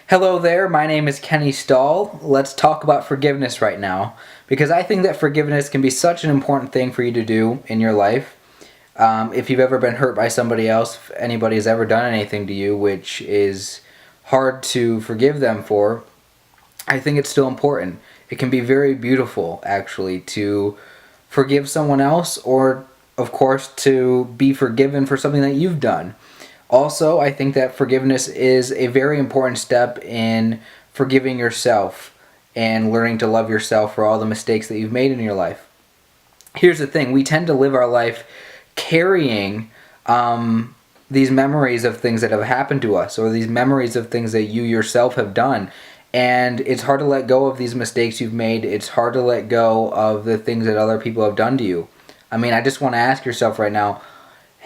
Hello there, my name is Kenny Stahl. Let's talk about forgiveness right now because I think that forgiveness can be such an important thing for you to do in your life. If you've ever been hurt by somebody else, if anybody has ever done anything to you which is hard to forgive them for, I think it's still important. It can be very beautiful, actually, to forgive someone else or, of course, to be forgiven for something that you've done. Also, I think that forgiveness is a very important step in forgiving yourself and learning to love yourself for all the mistakes that you've made in your life. Here's the thing, we tend to live our life carrying these memories of things that have happened to us, or these memories of things that you yourself have done. And it's hard to let go of these mistakes you've made. It's hard to let go of the things that other people have done to you. I mean, I just want to ask yourself right now,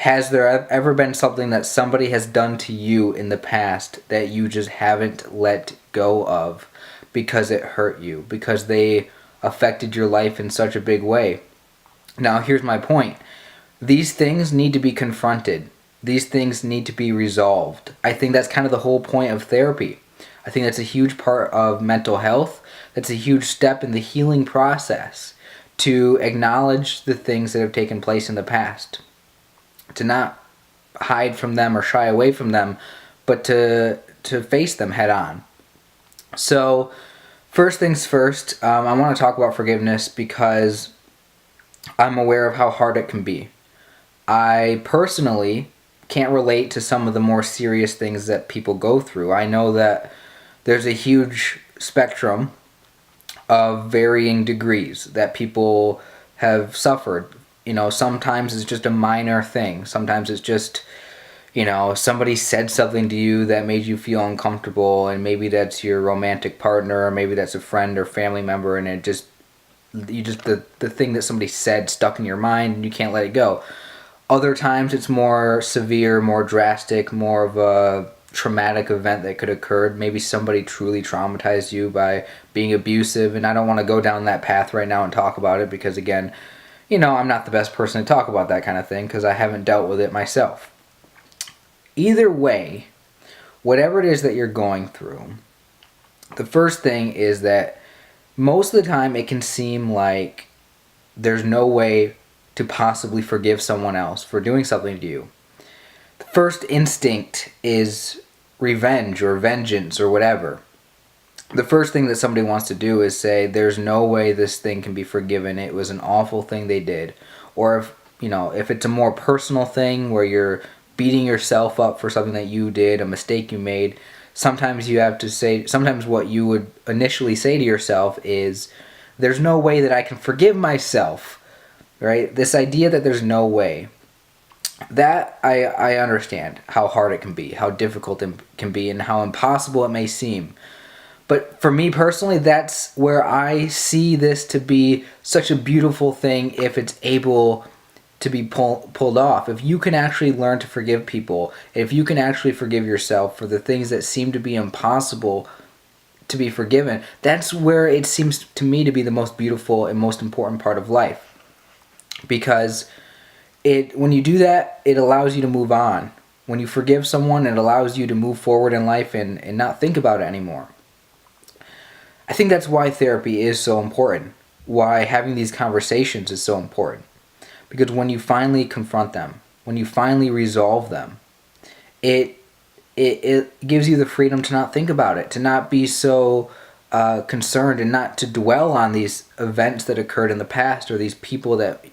has there ever been something that somebody has done to you in the past that you just haven't let go of because it hurt you, because they affected your life in such a big way? Now, here's my point. These things need to be confronted. These things need to be resolved. I think that's kind of the whole point of therapy. I think that's a huge part of mental health. That's a huge step in the healing process, to acknowledge the things that have taken place in the past, to not hide from them or shy away from them, but to face them head on. So, first things first, I want to talk about forgiveness because I'm aware of how hard it can be. I personally can't relate to some of the more serious things that people go through. I know that there's a huge spectrum of varying degrees that people have suffered. Sometimes it's just a minor thing. Sometimes it's just, somebody said something to you that made you feel uncomfortable, and maybe that's your romantic partner, or maybe that's a friend or family member, and the thing that somebody said stuck in your mind and you can't let it go. Other times it's more severe, more drastic, more of a traumatic event that could occur. Maybe somebody truly traumatized you by being abusive, and I don't want to go down that path right now and talk about it because, again, I'm not the best person to talk about that kind of thing because I haven't dealt with it myself. Either way, whatever it is that you're going through, the first thing is that most of the time it can seem like there's no way to possibly forgive someone else for doing something to you. The first instinct is revenge or vengeance or whatever. The first thing that somebody wants to do is say, there's no way this thing can be forgiven. It was an awful thing they did. Or if it's a more personal thing where you're beating yourself up for something that you did, a mistake you made, sometimes what you would initially say to yourself is, there's no way that I can forgive myself, right? This idea that there's no way. That I understand how hard it can be, how difficult it can be, and how impossible it may seem. But for me personally, that's where I see this to be such a beautiful thing if it's able to be pulled off. If you can actually learn to forgive people, if you can actually forgive yourself for the things that seem to be impossible to be forgiven, that's where it seems to me to be the most beautiful and most important part of life. Because when you do that, it allows you to move on. When you forgive someone, it allows you to move forward in life and not think about it anymore. I think that's why therapy is so important, why having these conversations is so important. Because when you finally confront them, when you finally resolve them, it gives you the freedom to not think about it, to not be so concerned, and not to dwell on these events that occurred in the past, or these people that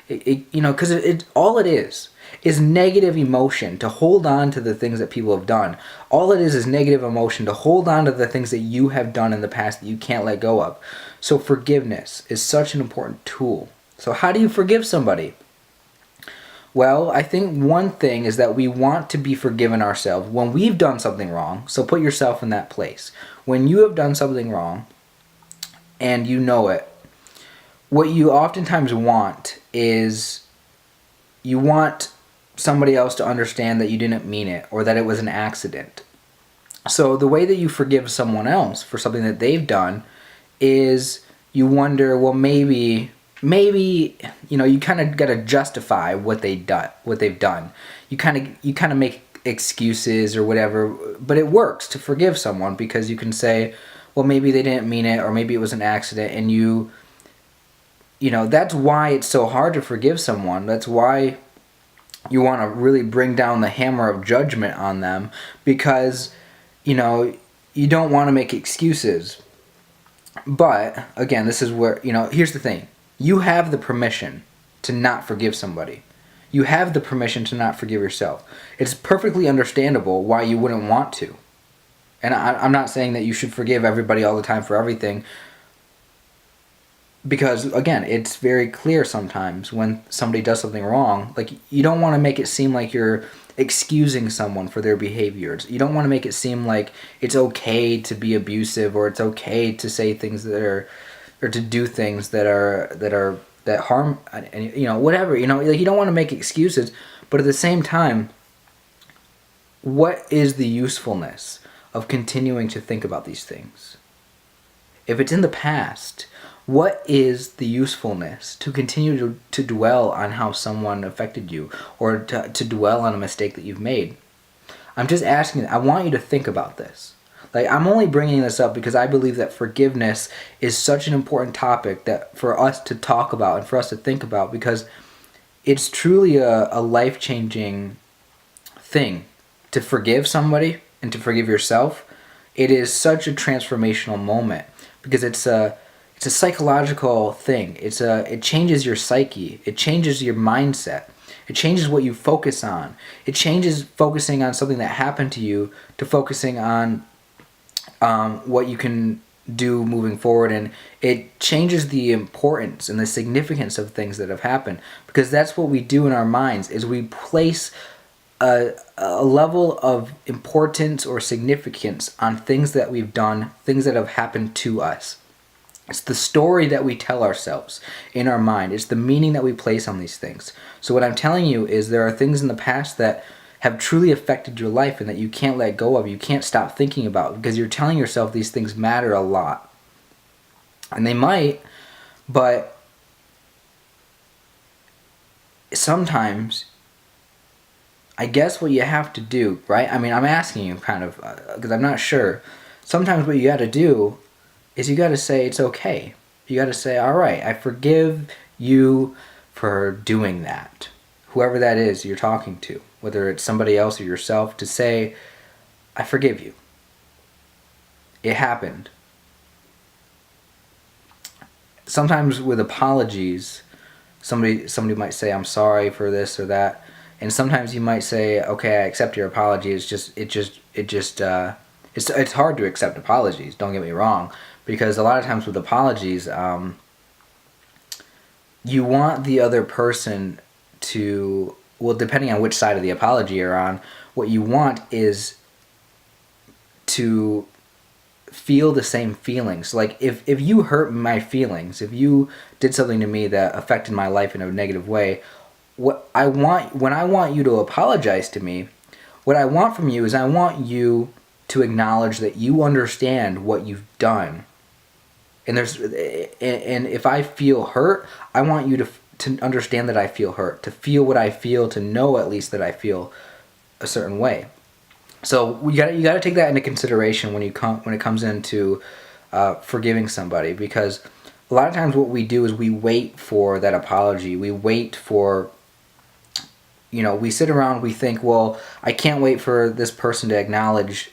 because all it is negative emotion to hold on to the things that people have done. All it is negative emotion to hold on to the things that you have done in the past that you can't let go of. So forgiveness is such an important tool. So how do you forgive somebody? Well, I think one thing is that we want to be forgiven ourselves when we've done something wrong. So put yourself in that place. When you have done something wrong and you know it, what you oftentimes want is you want somebody else to understand that you didn't mean it, or that it was an accident. So the way that you forgive someone else for something that they've done is you wonder, well, maybe you kind of got to justify what they've done. You kind of make excuses or whatever, but it works to forgive someone because you can say, well, maybe they didn't mean it, or maybe it was an accident, and you know, that's why it's so hard to forgive someone. That's why you want to really bring down the hammer of judgment on them, because, you know, you don't want to make excuses. But again, this is where, you know, here's the thing. You have the permission to not forgive somebody. You have the permission to not forgive yourself. It's perfectly understandable why you wouldn't want to. And I'm not saying that you should forgive everybody all the time for everything, because again, it's very clear sometimes when somebody does something wrong. Like, you don't want to make it seem like you're excusing someone for their behaviors. You don't want to make it seem like it's okay to be abusive, or it's okay to say things that are, or to do things that harm, and you know, whatever, you know, like, you don't want to make excuses, but at the same time, what is the usefulness of continuing to think about these things? If it's in the past, what is the usefulness to continue to dwell on how someone affected you, or to dwell on a mistake that you've made? I'm just asking, I want you to think about this. Like, I'm only bringing this up because I believe that forgiveness is such an important topic that for us to talk about and for us to think about, because it's truly a life-changing thing to forgive somebody and to forgive yourself. It is such a transformational moment because it's a psychological thing. It changes your psyche. It changes your mindset. It changes what you focus on. It changes focusing on something that happened to you to focusing on what you can do moving forward, and it changes the importance and the significance of things that have happened, because that's what we do in our minds, is we place a level of importance or significance on things that we've done, things that have happened to us. It's the story that we tell ourselves in our mind. It's the meaning that we place on these things. So what I'm telling you is there are things in the past that have truly affected your life and that you can't let go of, you can't stop thinking about, because you're telling yourself these things matter a lot. And they might, but sometimes, I guess what you have to do, right? I mean, I'm asking you kind of, because I'm not sure. Sometimes what you got to do is you got to say it's okay. You got to say, all right, I forgive you for doing that. Whoever that is you're talking to, whether it's somebody else or yourself, to say, I forgive you. It happened. Sometimes with apologies, somebody might say, I'm sorry for this or that. And sometimes you might say, okay, I accept your apology. It's hard to accept apologies, don't get me wrong. Because a lot of times with apologies, you want the other person to, well, depending on which side of the apology you're on, what you want is to feel the same feelings. Like, if you hurt my feelings, if you did something to me that affected my life in a negative way, when I want you to apologize to me, what I want from you is I want you to acknowledge that you understand what you've done. And if I feel hurt, I want you to understand that I feel hurt, to feel what I feel, to know at least that I feel a certain way. So you got to take that into consideration when it comes into forgiving somebody, because a lot of times what we do is we wait for that apology. We wait for, we sit around, we think, well, I can't wait for this person to acknowledge,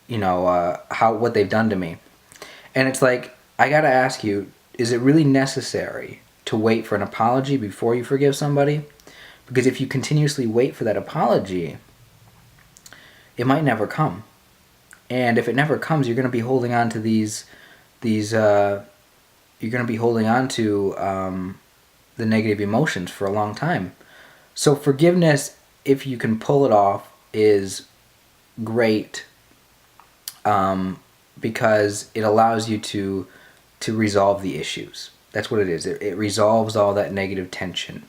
what they've done to me. And it's like, I gotta ask you, is it really necessary to wait for an apology before you forgive somebody? Because if you continuously wait for that apology, it might never come. And if it never comes, you're gonna be holding on to you're gonna be holding on to the negative emotions for a long time. So forgiveness, if you can pull it off, is great. Because it allows you to resolve the issues. That's what it is. It resolves all that negative tension.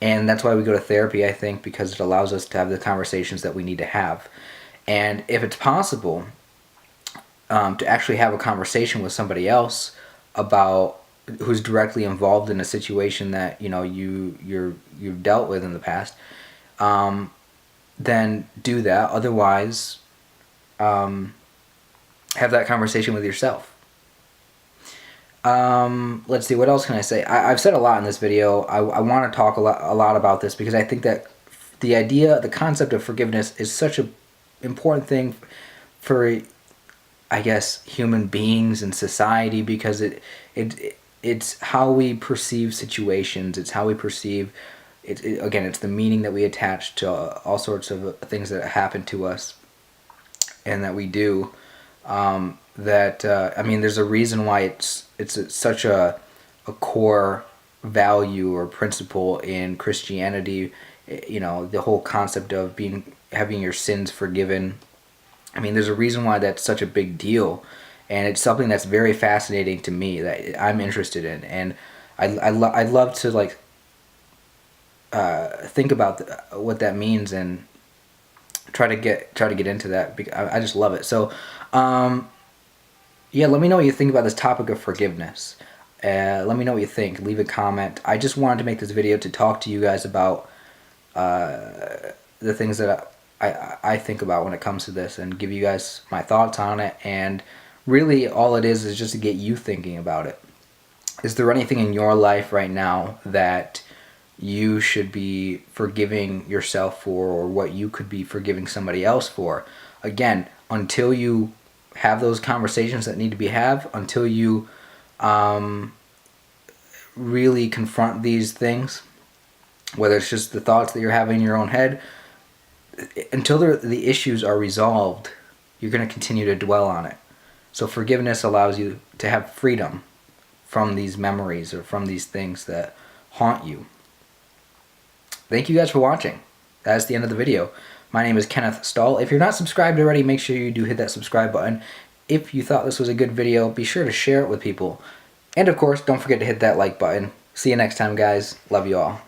And that's why we go to therapy, I think, because it allows us to have the conversations that we need to have. And if it's possible to actually have a conversation with somebody else about who's directly involved in a situation that you've dealt with in the past, then do that. Otherwise, have that conversation with yourself. Let's see, what else can I say? I've said a lot in this video. I want to talk a lot about this because I think that the concept of forgiveness is such an important thing for, I guess, human beings and society, because it's how we perceive situations. It's how we perceive again, it's the meaning that we attach to all sorts of things that happen to us and that we do. I mean, there's a reason why it's such a core value or principle in Christianity. You know, the whole concept of having your sins forgiven. I mean, there's a reason why that's such a big deal, and it's something that's very fascinating to me, that I'm interested in, and I love to like think about what that means and try to get into that, because I just love it. So yeah, let me know what you think about this topic of forgiveness. Let me know what you think. Leave a comment. I just wanted to make this video to talk to you guys about the things that I think about when it comes to this, and give you guys my thoughts on it. And really all it is just to get you thinking about it. Is there anything in your life right now that you should be forgiving yourself for, or what you could be forgiving somebody else for? Again, until you have those conversations that need to be had, until you really confront these things, whether it's just the thoughts that you're having in your own head, until the issues are resolved, you're going to continue to dwell on it. So forgiveness allows you to have freedom from these memories or from these things that haunt you. Thank you guys for watching. That's the end of the video. My name is Kenneth Stahl. If you're not subscribed already, make sure you do hit that subscribe button. If you thought this was a good video, be sure to share it with people. And of course, don't forget to hit that like button. See you next time, guys. Love you all.